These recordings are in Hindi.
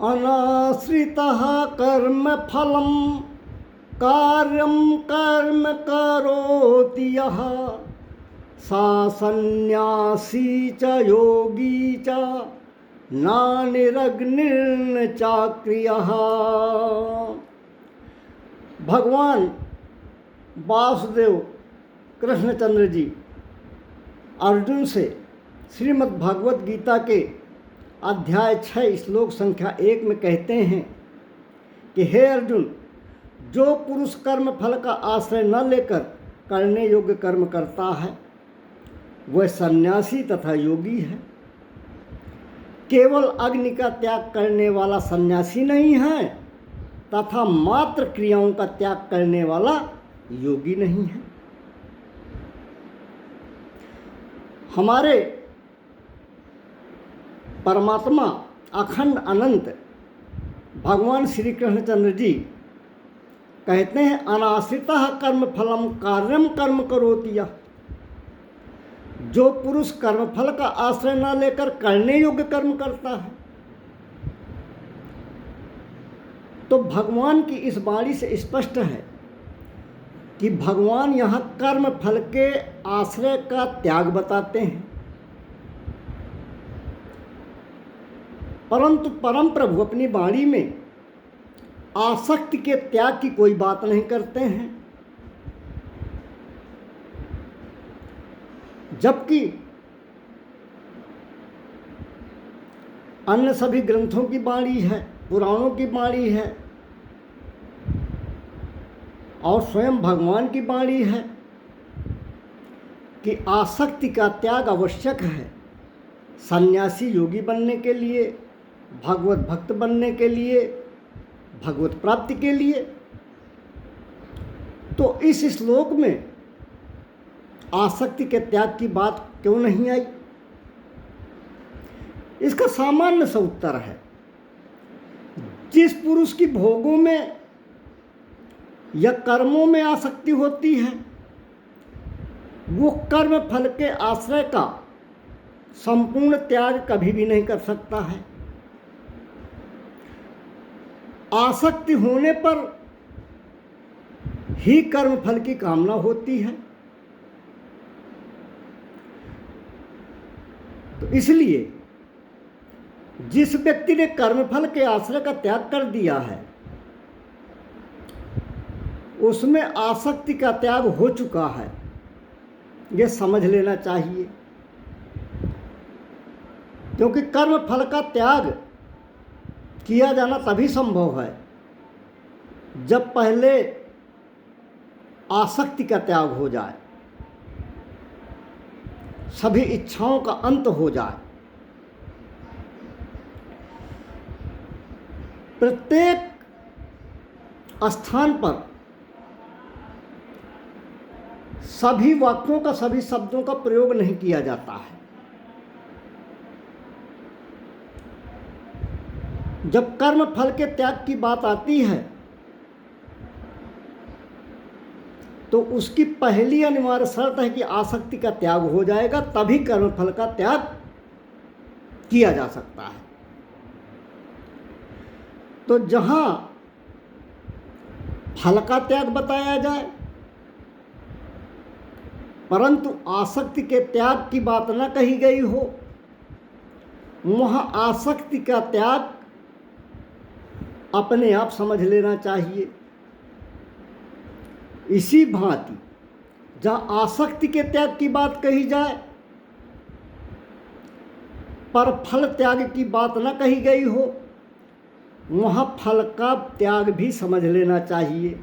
अनाश्रितः कर्म फलं कार्यं कर्म करोति यः सा सन्न्यासी च योगी च नानिरग्निर्न चाक्रियः। भगवान वासुदेव कृष्णचंद्र जी अर्जुन से श्रीमद् भागवत गीता के अध्याय 6 श्लोक संख्या 1 में कहते हैं कि हे अर्जुन, जो पुरुष कर्म फल का आश्रय न लेकर करने योग्य कर्म करता है वह सन्यासी तथा योगी है। केवल अग्नि का त्याग करने वाला सन्यासी नहीं है तथा मात्र क्रियाओं का त्याग करने वाला योगी नहीं है। हमारे परमात्मा अखंड अनंत भगवान श्री कृष्णचंद्र जी कहते हैं, अनाश्रितः कर्म फलम कार्यम कर्म करोति यः। जो पुरुष कर्म फल का आश्रय न लेकर करने योग्य कर्म करता है। तो भगवान की इस वाणी से स्पष्ट है कि भगवान यहाँ कर्म फल के आश्रय का त्याग बताते हैं, परंतु परम प्रभु अपनी वाणी में आसक्ति के त्याग की कोई बात नहीं करते हैं। जबकि अन्य सभी ग्रंथों की वाणी है, पुराणों की वाणी है और स्वयं भगवान की वाणी है कि आसक्ति का त्याग आवश्यक है सन्यासी योगी बनने के लिए, भगवत भक्त बनने के लिए, भगवत प्राप्ति के लिए। तो इस श्लोक में आसक्ति के त्याग की बात क्यों नहीं आई? इसका सामान्य सा उत्तर है, जिस पुरुष की भोगों में या कर्मों में आसक्ति होती है वो कर्म फल के आश्रय का संपूर्ण त्याग कभी भी नहीं कर सकता है। आसक्ति होने पर ही कर्म फल की कामना होती है। तो इसलिए जिस व्यक्ति ने कर्मफल के आश्रय का त्याग कर दिया है उसमें आसक्ति का त्याग हो चुका है, यह समझ लेना चाहिए। क्योंकि कर्म फल का त्याग किया जाना तभी संभव है जब पहले आसक्ति का त्याग हो जाए, सभी इच्छाओं का अंत हो जाए। प्रत्येक स्थान पर सभी वाक्यों का, सभी शब्दों का प्रयोग नहीं किया जाता है। जब कर्म फल के त्याग की बात आती है तो उसकी पहली अनिवार्य शर्त है कि आसक्ति का त्याग हो जाएगा, तभी कर्म फल का त्याग किया जा सकता है। तो जहां फल का त्याग बताया जाए परंतु आसक्ति के त्याग की बात न कही गई हो, वहां आसक्ति का त्याग अपने आप समझ लेना चाहिए। इसी भांति जहाँ आसक्ति के त्याग की बात कही जाए पर फल त्याग की बात न कही गई हो, वहाँ फल का त्याग भी समझ लेना चाहिए।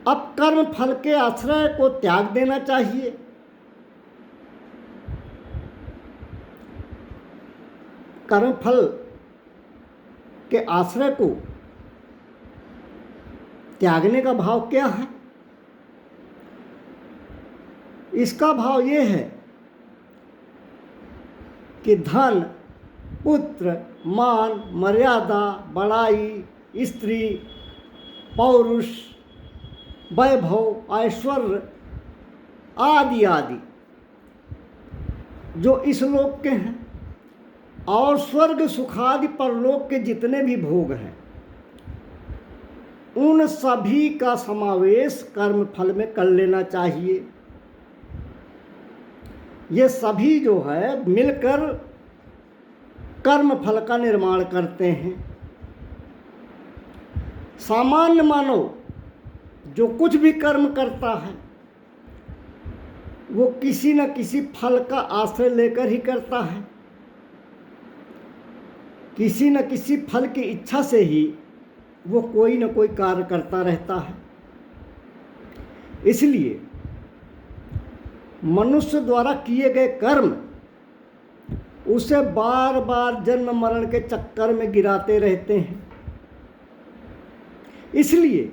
अब कर्म फल के आश्रय को त्याग देना चाहिए। कर्म फल के आश्रय को त्यागने का भाव क्या है? इसका भाव ये है कि धन, पुत्र, मान, मर्यादा, बड़ाई, स्त्री, पौरुष, वैभव, ऐश्वर्य आदि आदि जो इस लोक के हैं और स्वर्ग सुखादि परलोक के जितने भी भोग हैं उन सभी का समावेश कर्म फल में कर लेना चाहिए। ये सभी जो है मिलकर कर्म फल का निर्माण करते हैं। सामान्य मानव जो कुछ भी कर्म करता है वो किसी न किसी फल का आश्रय लेकर ही करता है, किसी न किसी फल की इच्छा से ही वो कोई न कोई कार्य करता रहता है। इसलिए मनुष्य द्वारा किए गए कर्म उसे बार बार जन्म मरण के चक्कर में गिराते रहते हैं। इसलिए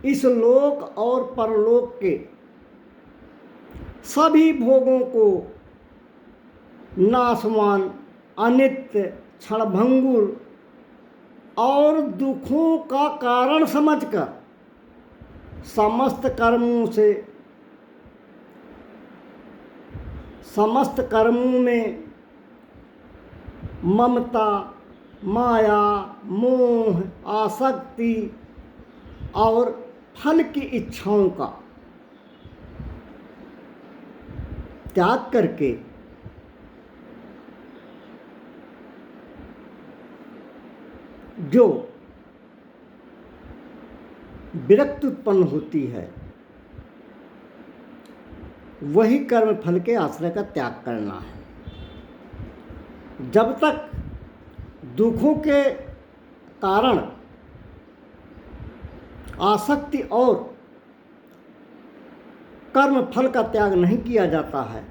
इस लोक और परलोक के सभी भोगों को नाशवान, अनित्य, क्षणभंगुर और दुखों का कारण समझकर समस्त कर्मों में ममता, माया, मोह, आसक्ति और फल की इच्छाओं का त्याग करके जो विरक्ति उत्पन्न होती है वही कर्म फल के आश्रय का त्याग करना है। जब तक दुखों के कारण आसक्ति और कर्म फल का त्याग नहीं किया जाता है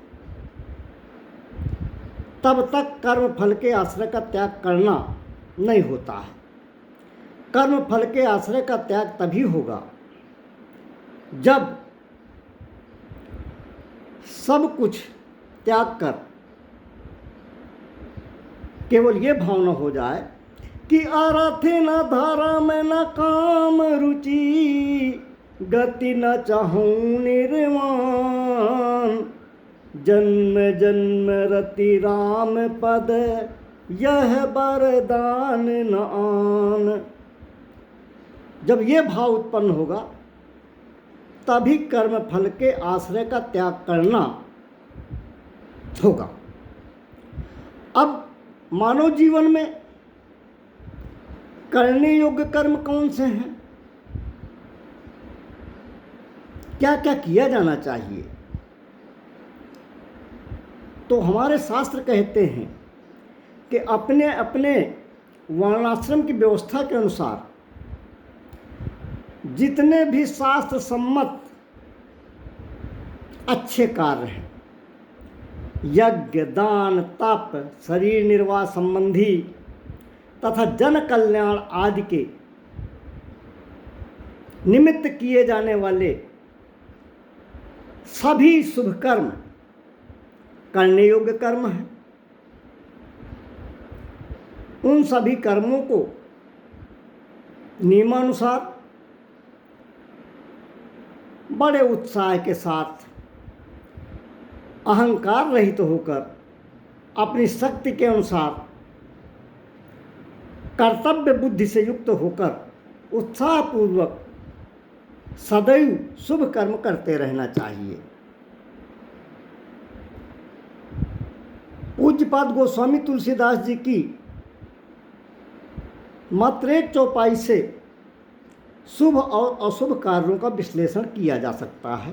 तब तक कर्म फल के आश्रय का त्याग करना नहीं होता है। कर्म फल के आश्रय का त्याग तभी होगा जब सब कुछ त्याग कर केवल ये भावना हो जाए कि आराथे न धारा में न काम रुचि, गति न चाहूं निर्वाण, जन्म जन्म रति राम पद यह वरदान न आन। जब ये भाव उत्पन्न होगा तभी कर्म फल के आश्रय का त्याग करना होगा। अब मानव जीवन में करने योग्य कर्म कौन से हैं, क्या क्या किया जाना चाहिए? तो हमारे शास्त्र कहते हैं कि अपने अपने वर्णाश्रम की व्यवस्था के अनुसार जितने भी शास्त्र सम्मत अच्छे कार्य हैं, यज्ञ, दान, तप, शरीर निर्वाह संबंधी तथा जन कल्याण आदि के निमित्त किए जाने वाले सभी शुभ कर्म करने योग्य कर्म हैं। उन सभी कर्मों को नियमानुसार बड़े उत्साह के साथ अहंकार रहित होकर अपनी शक्ति के अनुसार कर्तव्य बुद्धि से युक्त होकर उत्साहपूर्वक सदैव शुभ कर्म करते रहना चाहिए। पूज्यपाद गोस्वामी तुलसीदास जी की मात्र एक चौपाई से शुभ और अशुभ कार्यों का विश्लेषण किया जा सकता है।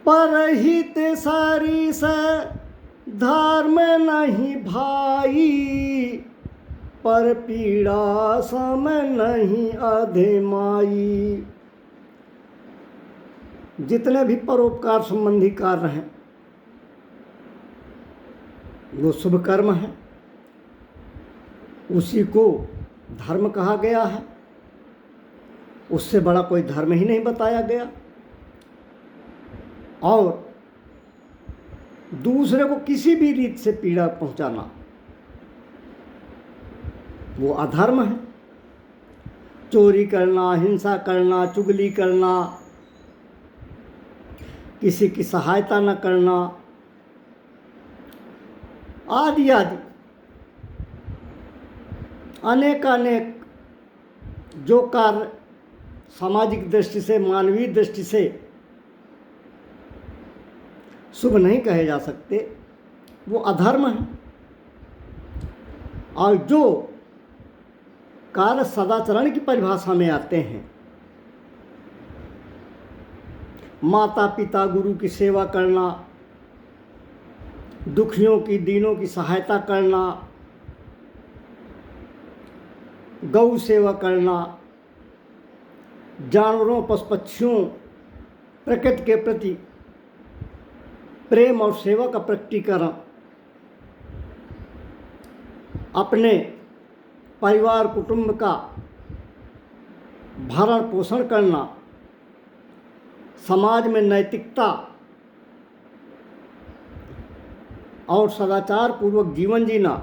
परहित सरिस धर्म नहीं भाई, पर पीड़ा सम नहीं अधेमाई। जितने भी परोपकार संबंधी कार्य हैं वो शुभ कर्म है, उसी को धर्म कहा गया है। उससे बड़ा कोई धर्म ही नहीं बताया गया। और दूसरे को किसी भी रीत से पीड़ा पहुंचाना वो अधर्म है। चोरी करना, हिंसा करना, चुगली करना, किसी की सहायता न करना, आदि आदि अनेकानेक जो कार्य सामाजिक दृष्टि से, मानवीय दृष्टि से शुभ नहीं कहे जा सकते, वो अधर्म है। और जो कार्य सदाचरण की परिभाषा में आते हैं, माता पिता गुरु की सेवा करना, दुखियों की दीनों की सहायता करना, गौ सेवा करना, जानवरों पशु पक्षियों प्रकृति के प्रति प्रेम और सेवा का प्रकटीकरण, अपने परिवार कुटुंब का भरण पोषण करना, समाज में नैतिकता और सदाचार पूर्वक जीवन जीना,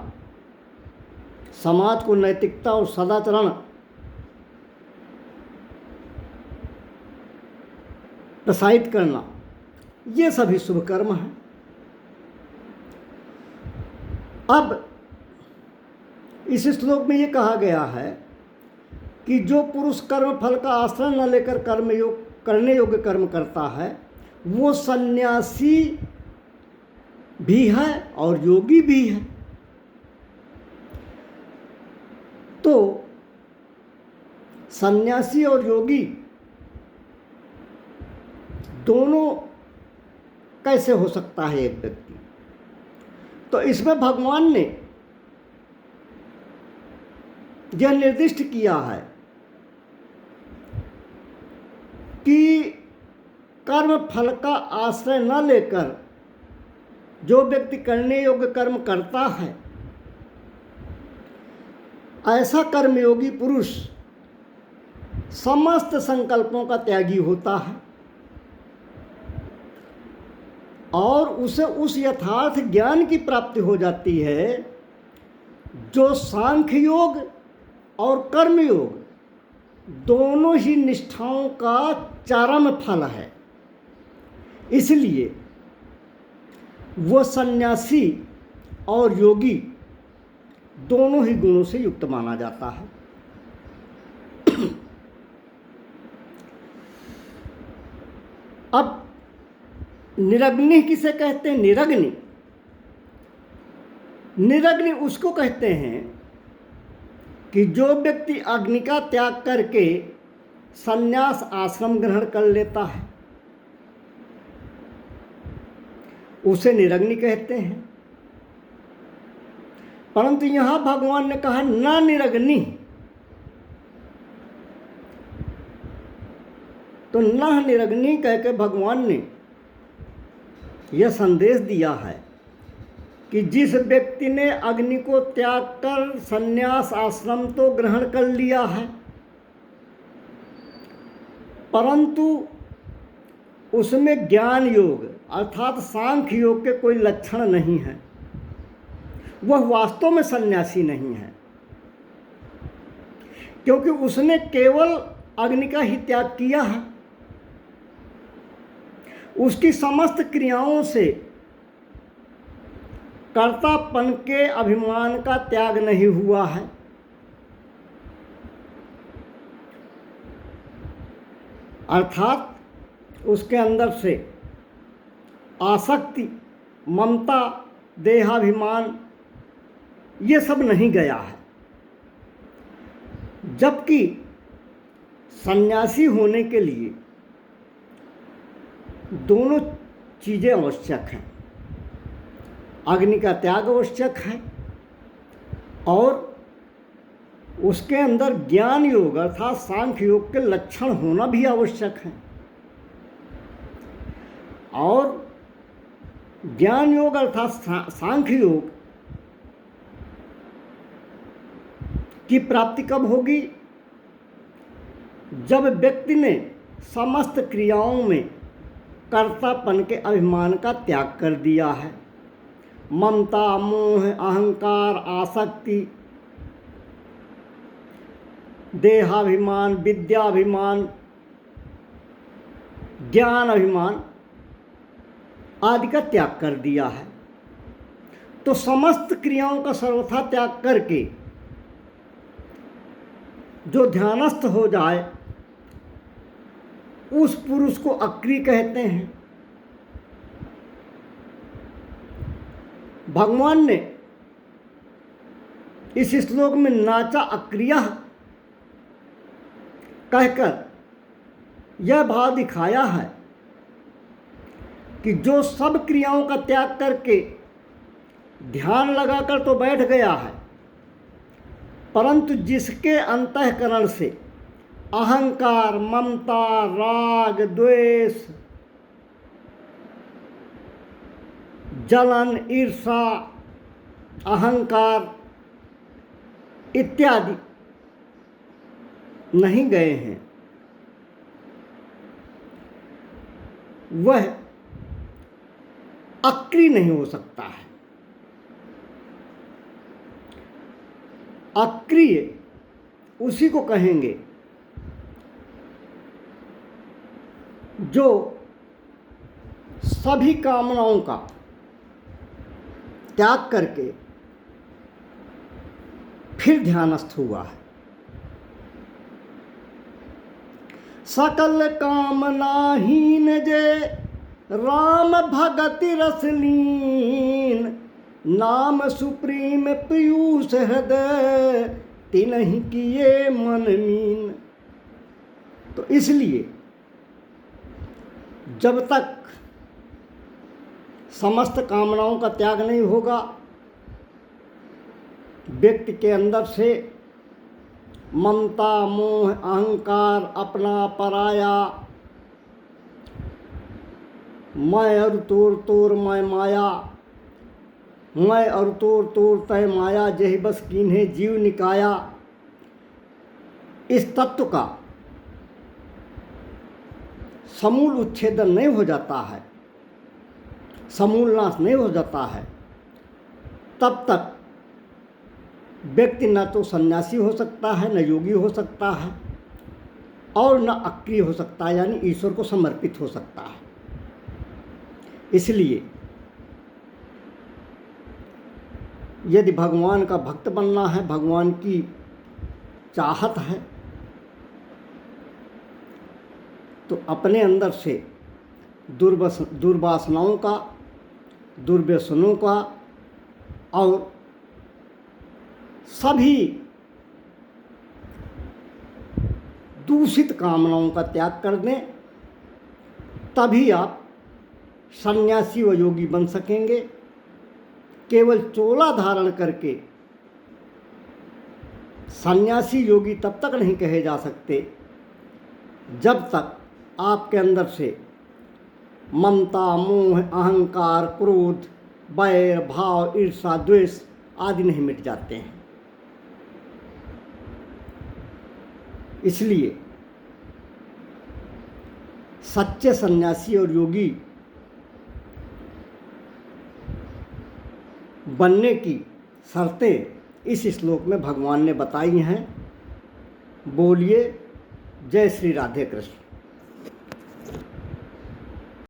समाज को नैतिकता और सदाचरण प्रसारित करना, ये सभी शुभ कर्म हैं। अब इस श्लोक में ये कहा गया है कि जो पुरुष कर्म फल का आश्रय न लेकर करने योग्य कर्म करता है, वो सन्यासी भी है और योगी भी है। तो सन्यासी और योगी दोनों कैसे हो सकता है एक व्यक्ति? तो इसमें भगवान ने यह निर्दिष्ट किया है कि कर्म फल का आश्रय न लेकर जो व्यक्ति करने योग्य कर्म करता है, ऐसा कर्मयोगी पुरुष समस्त संकल्पों का त्यागी होता है और उसे उस यथार्थ ज्ञान की प्राप्ति हो जाती है जो सांख्य योग और कर्मयोग दोनों ही निष्ठाओं का चरम फल है। इसलिए वो सन्यासी और योगी दोनों ही गुणों से युक्त माना जाता है। अब निरग्नि किसे कहते हैं? निरग्नि, निरग्नि उसको कहते हैं कि जो व्यक्ति अग्नि का त्याग करके संन्यास आश्रम ग्रहण कर लेता है, उसे निरग्नि कहते हैं। परंतु यहां भगवान ने कहा न निरग्नि, तो न निरग्नि कहकर भगवान ने यह संदेश दिया है कि जिस व्यक्ति ने अग्नि को त्याग कर संन्यास आश्रम तो ग्रहण कर लिया है, परंतु उसमें ज्ञान योग अर्थात सांख्य योग के कोई लक्षण नहीं है, वह वास्तव में सन्यासी नहीं है, क्योंकि उसने केवल अग्नि का ही त्याग किया है। उसकी समस्त क्रियाओं से कर्तापन के अभिमान का त्याग नहीं हुआ है। अर्थात उसके अंदर से आसक्ति, ममता, देहाभिमान ये सब नहीं गया है। जबकि सन्यासी होने के लिए दोनों चीज़ें आवश्यक हैं, अग्नि का त्याग आवश्यक है और उसके अंदर ज्ञान योग अर्थात सांख्य योग के लक्षण होना भी आवश्यक है। और ज्ञान योग अर्थात सांख्य योग की प्राप्ति कब होगी? जब व्यक्ति ने समस्त क्रियाओं में कर्तापन के अभिमान का त्याग कर दिया है। ममता, मोह, अहंकार, आसक्ति, देहाभिमान, विद्याभिमान, ज्ञान अभिमान आदि का त्याग कर दिया है। तो समस्त क्रियाओं का सर्वथा त्याग करके जो ध्यानस्थ हो जाए उस पुरुष को अक्रिय कहते हैं। भगवान ने इस श्लोक में नाचा अक्रिय कहकर यह भाव दिखाया है कि जो सब क्रियाओं का त्याग करके ध्यान लगाकर तो बैठ गया है, परंतु जिसके अंतःकरण से अहंकार, ममता, राग, द्वेष, जलन, ईर्षा, अहंकार इत्यादि नहीं गए हैं, वह अक्रिय नहीं हो सकता है। अक्रिय उसी को कहेंगे जो सभी कामनाओं का त्याग करके फिर ध्यानस्थ हुआ है। सकल कामनाहीन जे राम भगति रसलीन, नाम सुप्रीम पीयूष हृदय तिन्हि किए मन मीन। तो इसलिए जब तक समस्त कामनाओं का त्याग नहीं होगा, व्यक्ति के अंदर से ममता, मोह, अहंकार, अपना पराया, मैं और तोर मैं माया, मैं और तोर तय माया, जही बस कीन्हे जीव निकाया, इस तत्व का समूल उच्छेदन नहीं हो जाता है, समूल नाश नहीं हो जाता है, तब तक व्यक्ति न तो सन्यासी हो सकता है, न योगी हो सकता है, और न अक्रिय हो सकता है, यानी ईश्वर को समर्पित हो सकता है। इसलिए यदि भगवान का भक्त बनना है, भगवान की चाहत है, तो अपने अंदर से दुर्वासनाओं का, दुर्व्यसनों का और सभी दूषित कामनाओं का त्याग कर दें, तभी आप सन्यासी व योगी बन सकेंगे। केवल चोला धारण करके सन्यासी योगी तब तक नहीं कहे जा सकते जब तक आपके अंदर से ममता, मोह, अहंकार, क्रोध, बैर, भाव, ईर्षा, द्वेष आदि नहीं मिट जाते हैं। इसलिए सच्चे सन्यासी और योगी बनने की शर्तें इस श्लोक में भगवान ने बताई हैं। बोलिए जय श्री राधे कृष्ण।